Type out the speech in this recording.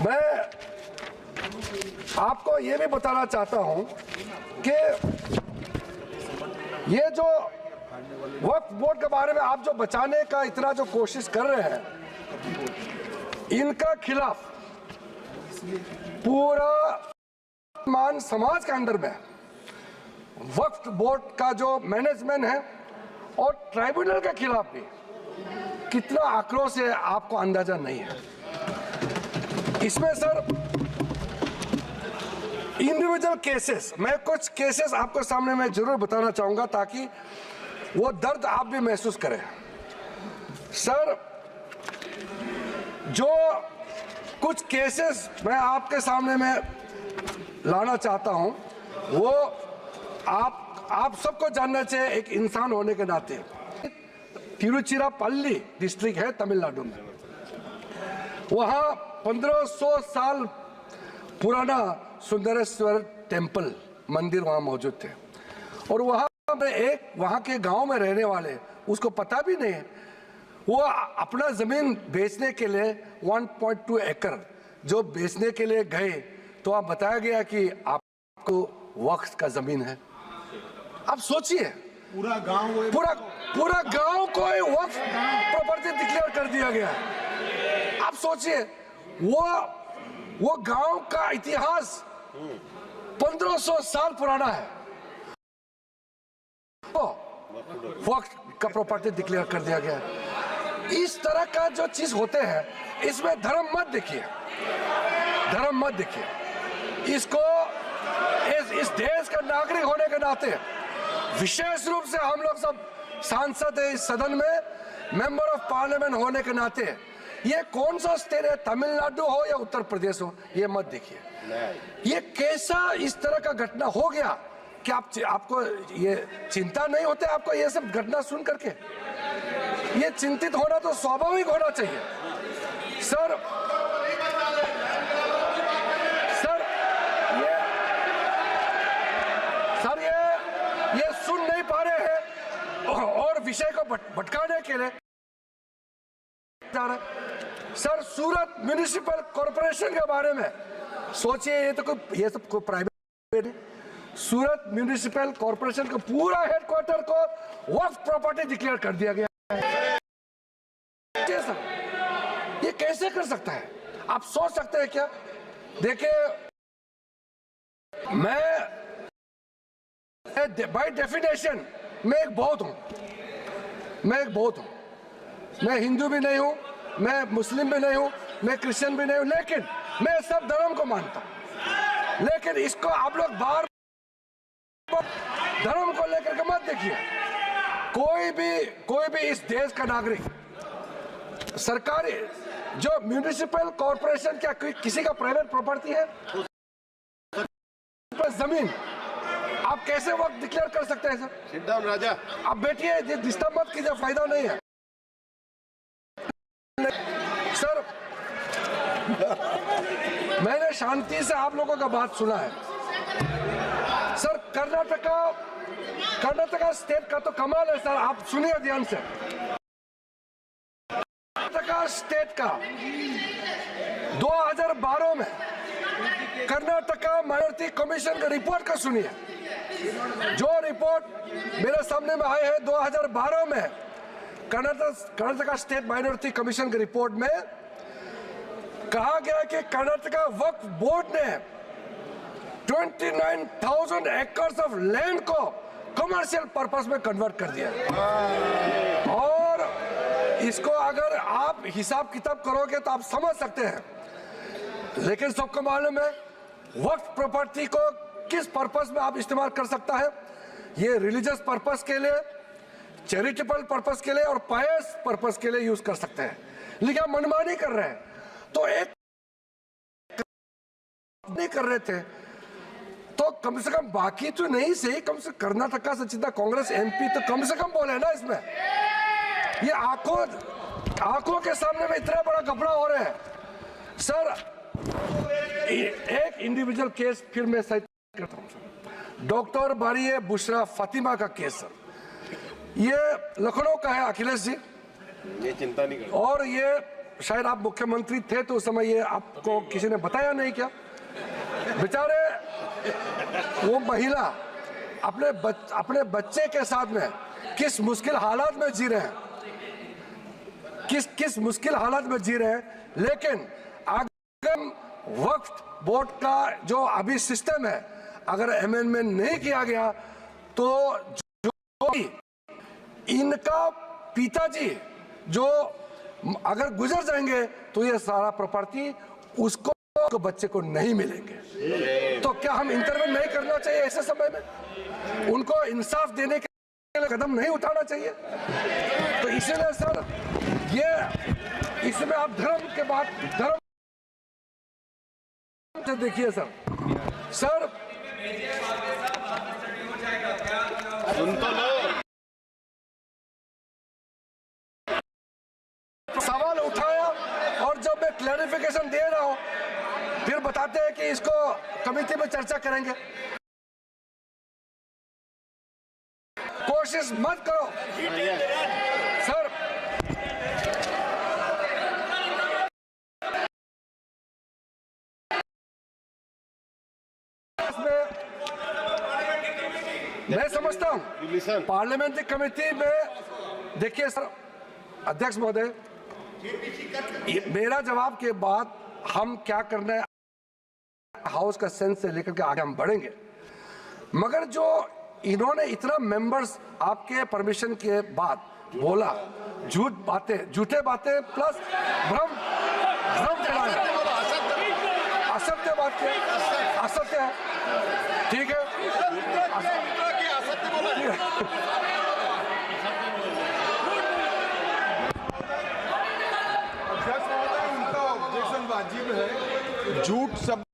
मैं आपको ये भी बताना चाहता हूं कि ये जो वक्फ बोर्ड के बारे में आप जो बचाने का इतना जो कोशिश कर रहे हैं, इनका खिलाफ पूरा मान समाज के अंदर में वक्फ बोर्ड का जो मैनेजमेंट है और ट्राइब्यूनल के खिलाफ भी कितना आक्रोश है आपको अंदाजा नहीं है। इसमें सर इंडिविजुअल केसेस, मैं कुछ केसेस आपको सामने मैं जरूर बताना चाहूंगा ताकि वो दर्द आप भी महसूस करें। सर जो कुछ केसेस मैं आपके सामने में लाना चाहता हूं वो आप सबको जानना चाहिए एक इंसान होने के नाते। तिरुचिरापल्ली डिस्ट्रिक्ट है तमिलनाडु में, वहां 1500 साल पुराना सुंदरेश्वर टेम्पल मंदिर वहां मौजूद थे और वहां के गांव में रहने वाले उसको पता भी नहीं, वो अपना जमीन बेचने के लिए 1.2 एकड़ जो बेचने के लिए गए तो आप बताया गया कि आपको वक्फ का जमीन है। आप सोचिए पूरा गांव को वक्फ प्रॉपर्टी डिक्लेयर कर दिया गया है। आप सोचिए वो गांव का इतिहास 1500 साल पुराना है, वक्फ का प्रॉपर्टी डिक्लेयर कर दिया गया है। इस तरह का जो चीज होते हैं इसमें धर्म मत देखिए, इसको इस देश का नागरिक होने के नाते विशेष रूप से हम लोग सब सांसद है इस सदन में, मेंबर ऑफ पार्लियामेंट होने के नाते ये कौन सा स्टेट है, तमिलनाडु हो या उत्तर प्रदेश हो, ये मत देखिए ये कैसा इस तरह का घटना हो गया कि आपको ये चिंता नहीं होते। आपको ये सब घटना सुन करके ये चिंतित होना तो स्वाभाविक होना चाहिए। सर ये सुन नहीं पा रहे हैं और विषय को भटकाने के लिए जा रहे। सर सूरत म्युनिसिपल कॉर्पोरेशन के बारे में सोचिए, ये सब कोई प्राइवेट है। सूरत म्युनिसिपल कॉर्पोरेशन का पूरा हेडक्वार्टर को वक्फ प्रॉपर्टी डिक्लेयर कर दिया गया है। ये कैसे कर सकता है? आप सोच सकते हैं क्या? देखिए मैं बाय डेफिनेशन मैं एक बहुत हूं, मैं हिंदू भी नहीं हूं, मैं मुस्लिम भी नहीं हूं, मैं क्रिश्चियन भी नहीं हूं, लेकिन मैं सब धर्म को मानता हूं। लेकिन इसको आप लोग बार धर्म को लेकर के मत देखिए। कोई भी इस देश का नागरिक सरकारी जो म्युनिसिपल कॉर्पोरेशन क्या किसी का प्राइवेट प्रॉपर्टी है, जमीन आप कैसे वक्त डिक्लेयर कर सकते हैं सर? सिट डाउन राजा, आप बैठिए, डिस्टर्ब मत कीजिए, फायदा नहीं है सर। मैंने शांति से आप लोगों का बात सुना है सर। कर्नाटका स्टेट का तो कमाल है सर, आप सुनिए ध्यान से। कर्नाटका स्टेट का 2012 में कर्नाटका माइनॉरिटी कमीशन का रिपोर्ट का सुनिए। जो रिपोर्ट मेरे सामने में आई है 2012 में कर्नाटका स्टेट माइनॉरिटी कमीशन की रिपोर्ट में कहा गया कि कर्नाटका वक्फ बोर्ड ने 29,000 एकर्स ऑफ लैंड को कमर्शियल पर्पस में कन्वर्ट कर दिया। और इसको अगर आप हिसाब किताब करोगे तो आप समझ सकते हैं। लेकिन सबको मालूम है वक्फ प्रॉपर्टी को किस पर्पस में आप इस्तेमाल कर सकता है। ये रिलीजियस पर्पस के लिए, चैरिटेबल पर्पस के लिए और पायस पर्पस के लिए यूज कर सकते हैं। लेकिन आप मनमानी कर रहे हैं तो एक नहीं कर रहे थे तो कम से कम बाकी तो नहीं सही, कम से कर्नाटका से सीधा कांग्रेस एमपी तो कम से कम बोले ना इसमें। ये आंखों के सामने में इतना बड़ा घपला हो रहा है सर। एक इंडिविजुअल केस फिर मैं साइड करता हूं। डॉक्टर बारिये बुशरा फातिमा का केस सर, ये लखनऊ का है अखिलेश जी, ये चिंता नहीं करते। और ये शायद आप मुख्यमंत्री थे तो उस समय ये आपको किसी ने बताया नहीं क्या? बेचारे वो महिला अपने बच्चे के साथ में किस मुश्किल हालात में जी रहे हैं, किस मुश्किल हालात में जी रहे हैं। लेकिन अगर वक्फ बोर्ड का जो अभी सिस्टम है अगर अमेंडमेंट नहीं किया गया तो जो इनका पिताजी जो अगर गुजर जाएंगे तो ये सारा प्रॉपर्टी उसको बच्चे को नहीं मिलेंगे। तो क्या हम इंटरवेंट नहीं करना चाहिए ऐसे समय में? उनको इंसाफ देने के लिए कदम नहीं उठाना चाहिए? तो इसीलिए सर ये इसमें आप धर्म के बाद धर्म से देखिए सर सुन तो लो। सवाल उठाया और जब मैं क्लैरिफिकेशन दे रहा हूं फिर बताते हैं कि इसको कमेटी में चर्चा करेंगे। कोशिश मत करो सर। मैं समझता हूं पार्लियामेंट्री कमेटी में देखिए सर अध्यक्ष महोदय, मेरा जवाब के बाद हम क्या करना है हाउस का सेंस से लेकर के आगे हम बढ़ेंगे। मगर जो इन्होंने इतना मेंबर्स आपके परमिशन के बाद बोला, झूठे बातें प्लस भ्रम फैलाया, असत्य बात किया, असत्य है, ठीक है। अध्यक्ष महोदय, उनका ऑब्जेक्शन वाजिब है। झूठ शब्द